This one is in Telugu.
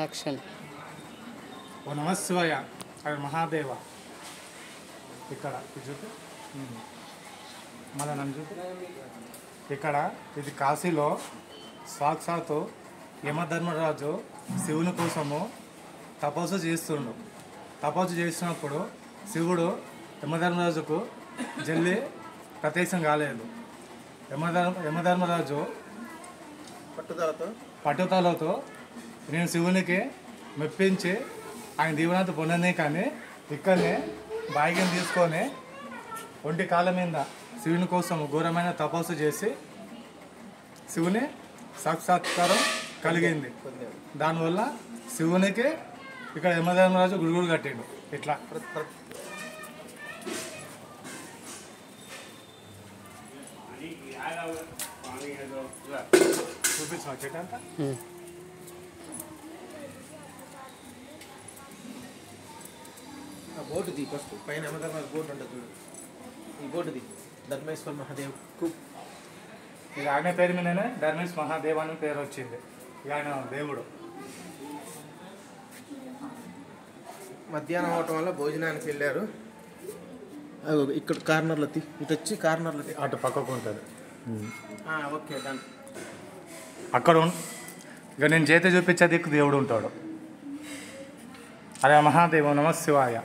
యాక్షన్. ఓ నమశివాయ అక్కడ మహాదేవ ఇక్కడ చూపి మళ్ళీ నన్ను చూపి ఇక్కడ ఇది కాశీలో సాక్షాత్తు యమధర్మరాజు శివుని కోసము తపస్సు చేస్తున్నప్పుడు శివుడు యమధర్మరాజుకు జల్లి ప్రత్యక్షం కాలేదు. యమధర్మరాజు పట్టుదలతో నేను శివునికి మెప్పించి ఆయన దీవెనతో పొందనే కానీ ఇక్కడనే భాగ్యం తీసుకొని ఒంటి కాళ్ళ మీద శివుని కోసం ఘోరమైన తపస్సు చేసి శివుని సాక్షాత్కారం కలిగింది. దానివల్ల శివునికి ఇక్కడ యమధర్మరాజు గుడిగుడు కట్టిండు. ఇట్లా చూపించిన చెట్టు అంతా బోర్డు ది ఫస్ట్ పైన యమధర్మరాజు బోర్డు ఉంటుంది చూడు. ఈ బోర్డు ది ధర్మేశ్వర్ మహాదేవ్ ఇది ఆయన పేరు మీదనే ధర్మేశ్ మహాదేవ్ అని పేరు వచ్చింది. ఆయన దేవుడు. మధ్యాహ్నం అవటం వల్ల భోజనానికి వెళ్ళారు. ఇక్కడ కార్నర్లో ఇటు వచ్చి కార్నర్లో అటు పక్కకు ఉంటుంది. Okay done. అక్కడ ఇక నేను చేతి చూపించే దిక్కు దేవుడు ఉంటాడు. అరే మహాదేవ నమశివాయ.